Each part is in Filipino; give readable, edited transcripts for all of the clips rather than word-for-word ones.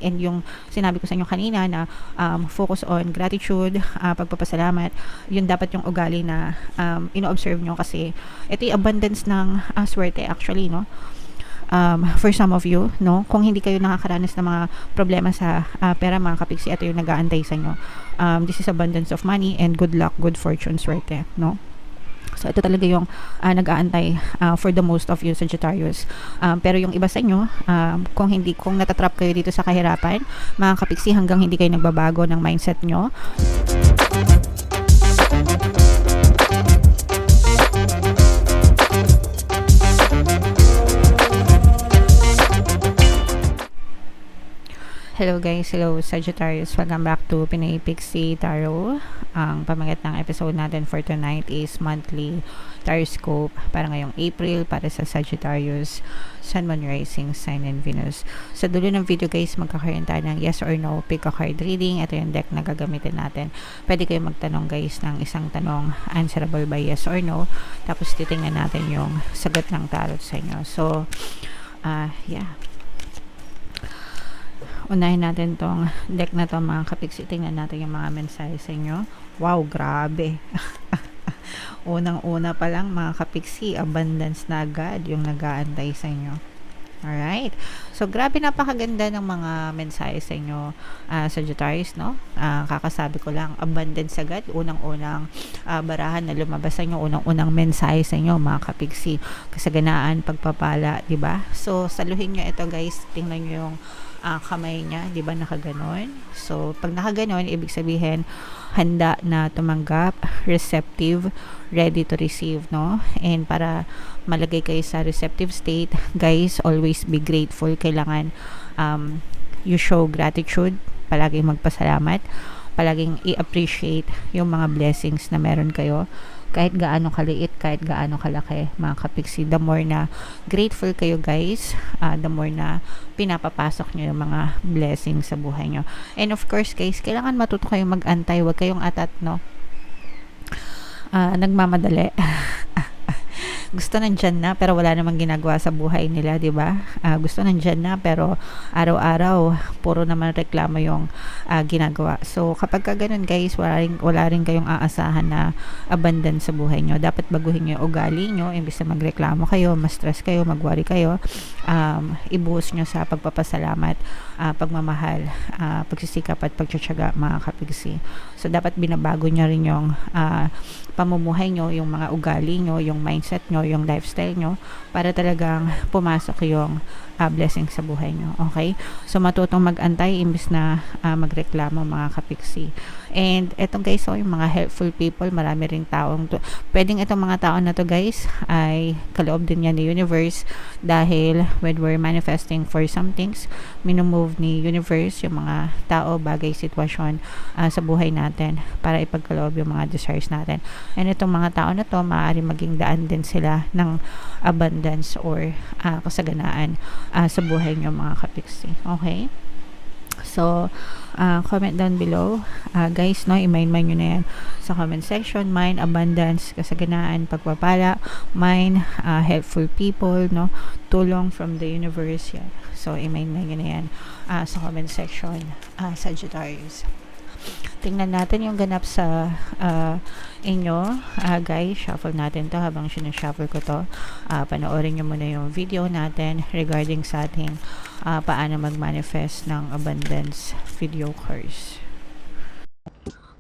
And yung sinabi ko sa inyo kanina na focus on gratitude, pagpapasalamat, yun dapat yung ugali na ino-observe nyo, kasi ito yung abundance ng swerte actually, no? For some of you, no, kung hindi kayo nakakaranas ng mga problema sa pera, mga kapiksi, ito yung nag-aantay sa inyo. This is abundance of money and good luck, good fortune, swerte, no? So, ito talaga yung nag-aantay for the most of you, Sagittarius. Pero yung iba sa inyo, kung natatrap kayo dito sa kahirapan, mga kapiksi, hanggang hindi kayo nagbabago ng mindset nyo, hello guys, hello Sagittarius, welcome back to Pinoy Pixie Tarot. Ang pamagat ng episode natin for tonight is monthly Taroscope para ngayong April para sa Sagittarius, Sun, Moon, Rising, Sign, and Venus. Sa dulo ng video guys, magkakaroon tayo ng yes or no pick a card reading. Ito yung deck na gagamitin natin. Pwede kayo magtanong guys ng isang tanong answerable by yes or no, tapos titingnan natin yung sagot ng tarot sa inyo. So, yeah. Unahin natin tong deck na to, mga kapiksi. Tingnan natin yung mga mensahe sa inyo. Wow, grabe. Unang-una pa lang, mga kapiksi, abundance na agad yung nag-aantay sa inyo. Alright. So, grabe, napakaganda ng mga mensahe sa inyo, Sagittarius, no? Kakasabi ko lang, abundance agad. Unang-unang barahan na lumabas sa inyo, unang-unang mensahe sa inyo, mga kapiksi. Kasaganaan, pagpapala, diba? So, saluhin nyo ito, guys. Tingnan nyo yung kamay niya, di ba, nakaganon. So, pag nakaganon, ibig sabihin, handa na tumanggap, receptive, ready to receive, no? And para malagay kayo sa receptive state, guys, always be grateful. Kailangan you show gratitude, palaging magpasalamat, palaging i-appreciate yung mga blessings na meron kayo. Kahit gaano kaliit, kahit gaano kalaki, mga kapiksi, the more na grateful kayo guys, the more na pinapapasok nyo yung mga blessings sa buhay nyo. And of course guys, kailangan matuto kayong mag-antay, huwag kayong atat, no? Nagmamadali. Gusto nandyan na pero wala namang ginagawa sa buhay nila, di ba? Gusto nandyan na pero araw-araw puro naman reklamo yung ginagawa. So kapag ka ganun guys, wala rin kayong aasahan na abundance sa buhay nyo. Dapat baguhin nyo yung ugali nyo. Imbis na magreklamo kayo, ma-stress kayo, mag-worry kayo, ibuhos nyo sa pagpapasalamat, pagmamahal, pagsisikap at pagtsatsaga, mga kapigsi. So dapat binabago nyo rin yung pamumuhay nyo, yung mga ugali nyo, yung mindset nyo, yung lifestyle nyo, para talagang pumasok yung blessing sa buhay nyo. Okay? So, matutong mag-antay imbis na magreklamo, mga kapiksi. And etong guys, so, yung mga helpful people, marami ring taong pwedeng itong mga tao na to guys ay kaloob din yan ni universe, dahil when we're manifesting for some things, minumove ni universe yung mga tao, bagay, sitwasyon sa buhay natin para ipagkaloob yung mga desires natin. And itong mga tao na to, maaari maging daan din sila ng abundance or kasaganaan sa buhay nyo, mga kapiksi. Okay? So, comment down below. Guys, no, i-mind nyo na yan sa comment section. Mind, abundance, kasaganaan, pagpapala, mind, helpful people, no, tulong from the universe, yan. So, i-mind nyo na yan sa comment section, Sagittarius. Tingnan natin yung ganap sa inyo, guys. Shuffle natin to. Habang sinushuffle ko to, panoorin nyo muna yung video natin regarding sa ating paano mag-manifest ng abundance video course.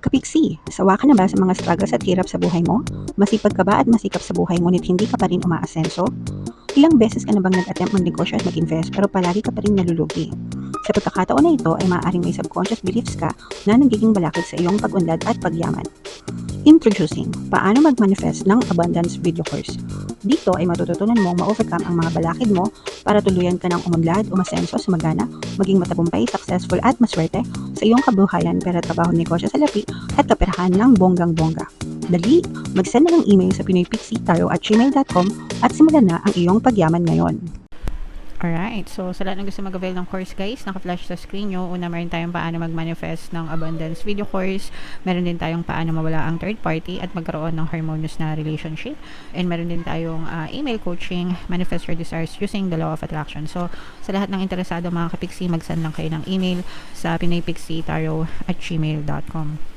Kapiksi, sawa ka na ba sa mga struggles at hirap sa buhay mo? Masipag ka ba at masikap sa buhay ngunit hindi ka pa rin umaasenso? Ilang beses ka na bang nag-attempt mag-negosyo at mag-invest pero palagi ka pa rin nalulugi? Sa pagkakataon na ito ay maaaring may subconscious beliefs ka na nagiging balakid sa iyong pag-unlad at pagyaman. Introducing, paano mag-manifest ng abundance video course. Dito ay matututunan mong ma-overcome ang mga balakid mo para tuluyan ka ng umunlad, umasenso, sumagana, maging matagumpay, successful at maswerte sa iyong kabuhayan, pera, trabaho, negosyo, salapi at kaperahan ng bonggang-bongga. Dali, mag-send na ng email sa pinoypixie@gmail.com at simulan na ang iyong pagyaman ngayon. Alright, so sa lahat ng gusto mag-avail ng course guys, naka-flash sa screen nyo. Una, meron tayong paano mag-manifest ng abundance video course. Meron din tayong paano mawala ang third party at magkaroon ng harmonious na relationship. And meron din tayong email coaching, manifest your desires using the law of attraction. So sa lahat ng interesado mga kapiksi, mag-send lang kayo ng email sa pinaypixitaro@gmail.com.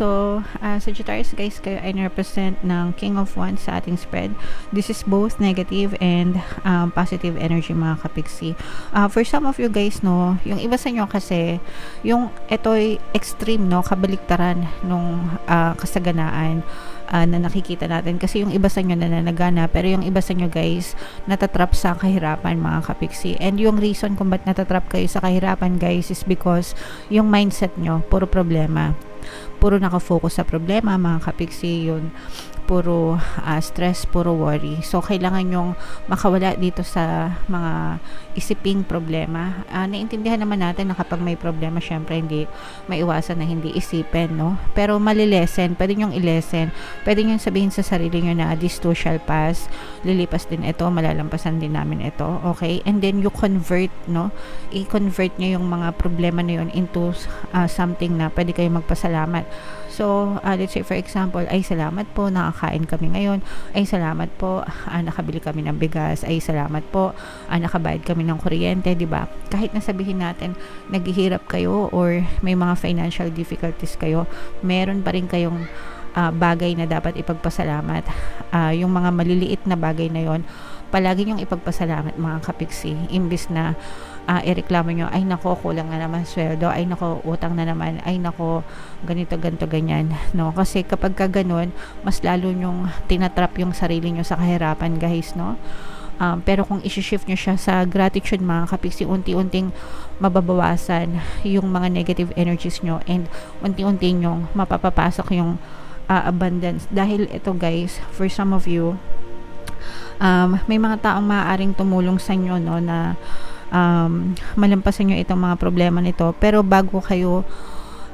So, Sagittarius guys, kayo ay represent ng King of Wands sa ating spread. This is both negative and positive energy mga kapiksi. For some of you guys, no, yung iba sa inyo kasi, yung ito'y extreme, no, kabaliktaran nung kasaganaan na nakikita natin. Kasi yung iba sa inyo nananagana, pero yung iba sa inyo guys, natatrap sa kahirapan mga kapiksi. And yung reason kung ba't natatrap kayo sa kahirapan guys is because yung mindset nyo, puro problema. Puro nakafocus sa problema mga kapiksi, yun puro stress, puro worry. So kailangan yung makawala dito sa mga isiping problema. Naintindihan naman natin na kapag may problema, syempre hindi maiwasan na hindi isipin, no? Pero malilesen, pwede nyong ilesen, pwede nyong sabihin sa sarili nyo na this too shall pass, lilipas din ito, malalampasan din namin ito, okay? And then you convert, no? I-convert nyo yung mga problema na yun into something na pwede kayo magpasalamat. So, let's say for example, ay salamat po, nakakain kami ngayon. Ay salamat po, nakabili kami ng bigas. Ay salamat po, nakabayad kami ng kuryente, di ba? Kahit nasabihin natin, naghihirap kayo or may mga financial difficulties kayo, meron pa rin kayong bagay na dapat ipagpasalamat. Yung mga maliliit na bagay na yon, palagi nyong ipagpasalamat mga kapiksi. Imbis na ireklamo nyo, ay nako, kulang na naman sweldo, ay nako, utang na naman, ay nako, ganito, ganyan, no? Kasi kapag ka ganun, mas lalo nyong tinatrap yung sarili nyo sa kahirapan, guys, no? Pero kung isi-shift nyo siya sa gratitude mga kapiksi, unti-unting mababawasan yung mga negative energies nyo and unti-unti nyong mapapapasok yung abundance. Dahil ito guys, for some of you, may mga taong maaaring tumulong sa inyo, no, na malampasan nyo itong mga problema nito, pero bago kayo,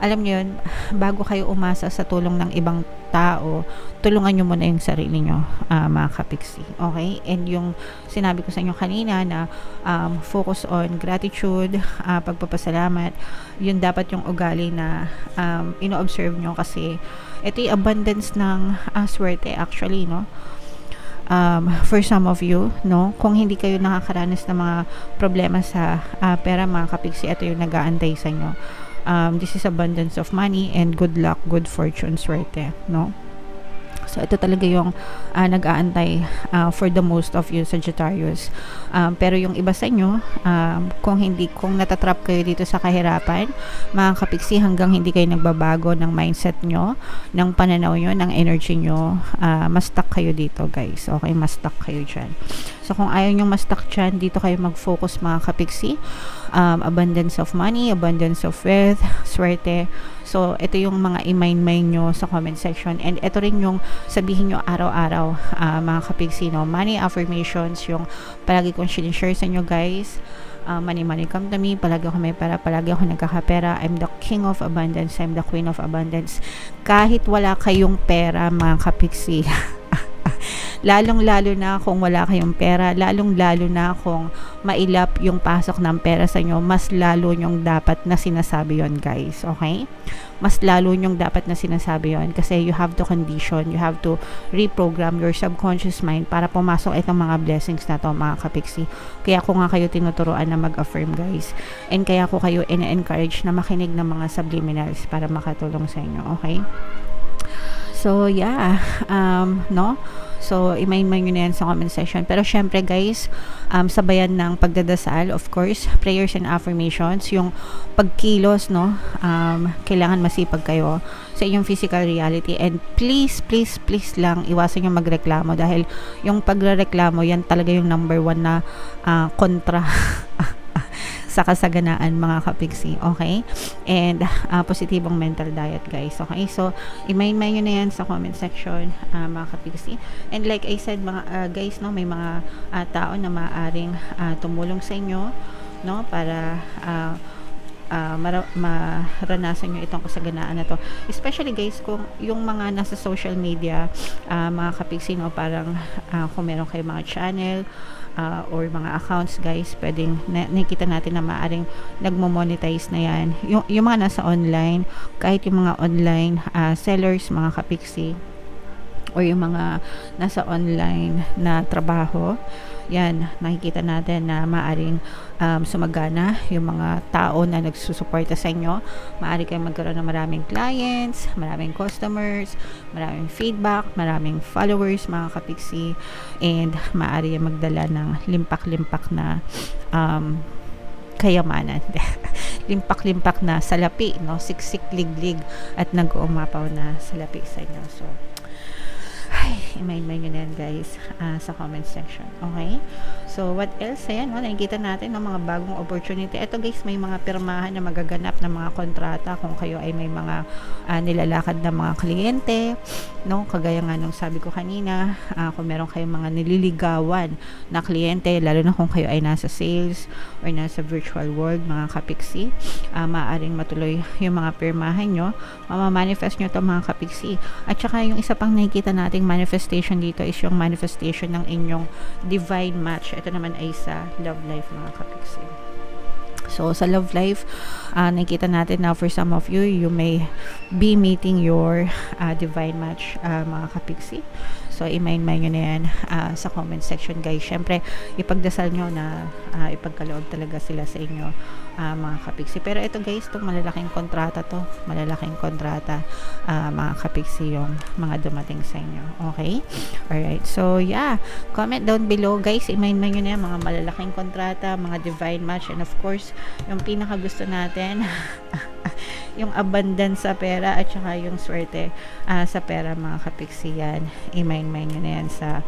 alam nyo yun, bago kayo umasa sa tulong ng ibang tao, tulungan nyo muna yung sarili nyo, mga kapiksi, okay? And yung sinabi ko sa inyo kanina na focus on gratitude, pagpapasalamat, yun dapat yung ugali na ino-observe nyo, kasi ito yung abundance ng swerte actually, no? For some of you, no, kung hindi kayo nakakaranas ng mga problema sa pera mga kapiksi, ito yung nag-aantay sa inyo. This is abundance of money and good luck, good fortune, swerte, no? So ito talaga yung nag-aantay for the most of you Sagittarius. Pero yung iba sa inyo, kung natatrap kayo dito sa kahirapan, mga kapiksi, hanggang hindi kayo nagbabago ng mindset nyo, ng pananaw nyo, ng energy nyo, mas stuck kayo dito guys. Okay, mas stuck kayo dyan. So kung ayaw nyo mas stuck dyan, dito kayo mag-focus mga kapiksi. Abundance of money, abundance of wealth, swerte. So, ito yung mga i-mind nyo sa comment section. And ito rin yung sabihin nyo araw-araw, mga kapiksi, no? Money affirmations, yung palagi kong share sa inyo, guys. Money, money come to me. Palagi ako may pera, palagi ako nagkakapera. I'm the king of abundance. I'm the queen of abundance. Kahit wala kayong pera, mga kapiksi, lalong-lalo na kung wala kayong pera, lalong-lalo na kung mailap yung pasok ng pera sa inyo, mas lalo nyong dapat na sinasabi yon guys, okay? Mas lalo nyong dapat na sinasabi yon kasi you have to condition, you have to reprogram your subconscious mind para pumasok itong mga blessings na to mga kapiksi. Kaya ko nga kayo tinuturuan na mag-affirm guys, and kaya ko kayo ina-encourage na makinig ng mga subliminals para makatulong sa inyo, okay? So, yeah, no? So, i-mind nyo na yan sa comment section. Pero, syempre, guys, sabayan ng pagdadasal, of course, prayers and affirmations, yung pagkilos, no? Kailangan masipag kayo sa inyong physical reality. And please, please, please lang, iwasan yung magreklamo dahil yung pagreklamo, yan talaga yung number 1 na kontra sa kasaganaan mga kapiksi, okay? And positibong mental diet guys, okay? So i-mind nyo na yan sa comment section mga kapiksi. And like I said mga guys, no, may mga tao na maaaring tumulong sa inyo, no, para maranasan nyo itong kasaganaan na to. Especially guys, kung yung mga nasa social media, mga kapiksi, no, parang kung meron kayo mga channel, or mga accounts guys, pwedeng nakikita natin na maaring nagmo-monetize na yan. Yung mga nasa online, kahit yung mga online sellers, mga kapiksi, or yung mga nasa online na trabaho, yan, nakikita natin na maaring sumagana yung mga tao na nagsusuporta sa inyo. Maaari kayong magkaroon ng maraming clients, maraming customers, maraming feedback, maraming followers, mga kapiksi, and maaari yung magdala ng limpak-limpak na kayamanan. Limpak-limpak na salapi, no? Siksik, liglig, at nag-uumapaw na salapi sa inyo. So, i-mind nyo na yan guys, sa comment section. Okay? So, what else? Ayan, no? Nakikita natin ng mga bagong opportunity. Ito guys, may mga pirmahan na magaganap na mga kontrata kung kayo ay may mga nilalakad na mga kliyente, no? Kagaya nga nung sabi ko kanina, kung meron kayong mga nililigawan na kliyente, lalo na kung kayo ay nasa sales or nasa virtual world, mga kapiksi, maaaring matuloy yung mga pirmahan nyo, mamamanifest nyo to, mga kapiksi. At saka yung isa pang nakikita nating manifestation dito is yung manifestation ng inyong divine match. Ito naman ay sa love life, mga kapiksi. So, sa love life, nakikita natin na for some of you, you may be meeting your divine match, mga kapiksi. So, i-mind-mind nyo na yan sa comment section, guys. Syempre, ipagdasal nyo na ipagkaloob talaga sila sa inyo, mga kapiksi. Pero ito, guys, itong malalaking kontrata to. Malalaking kontrata, mga kapiksi, yung mga dumating sa inyo. Okay? Alright. So, yeah. Comment down below, guys. I-mind-mind nyo na yan, mga malalaking kontrata, mga divine match, and of course, yung pinaka gusto natin, yung abundance sa pera at saka yung swerte sa pera, mga kapiksi. Yan, i-mind nyo na yan sa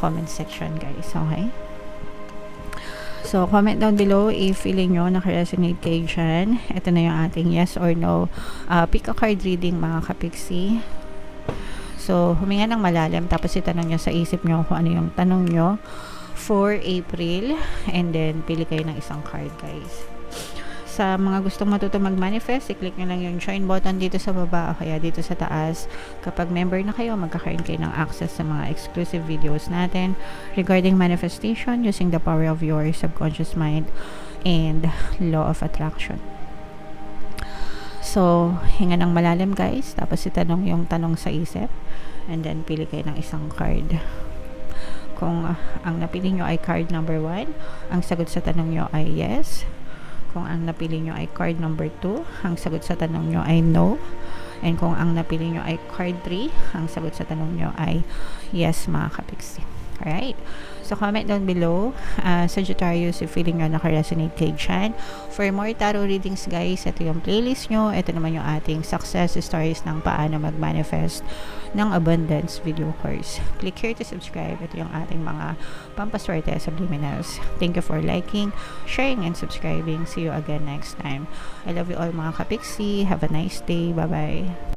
comment section, guys. Okay? So, comment down below if feeling nyo naka-resonate kayo dyan. Ito na yung ating yes or no pick a card reading, mga kapiksi. So, huminga ng malalim, tapos itanong nyo sa isip nyo kung ano yung tanong nyo for April, and then pili kayo ng isang card, guys. Sa mga gustong matuto mag-manifest, i-click nyo lang yung join button dito sa baba o kaya dito sa taas. Kapag member na kayo, magkakaroon kayo ng access sa mga exclusive videos natin regarding manifestation using the power of your subconscious mind and law of attraction. So, hinga ng malalim, guys, tapos itanong yung tanong sa isip, and then pili kayo ng isang card. Kung ang napili nyo ay card number 1, ang sagot sa tanong nyo ay yes. Kung ang napili nyo ay card number 2, ang sagot sa tanong nyo ay no. And kung ang napili nyo ay card 3, ang sagot sa tanong nyo ay yes, mga kapiksi. Alright? So, comment down below, Sagittarius, if feeling nyo naka-resonate kay dyan. For more tarot readings, guys, ito yung playlist nyo. Ito naman yung ating success stories ng paano mag-manifest ng abundance video course. Click here to subscribe. Ito yung ating mga pampaswerte subliminals. Thank you for liking, sharing, and subscribing. See you again next time. I love you all, mga kapiksi. Have a nice day. Bye-bye.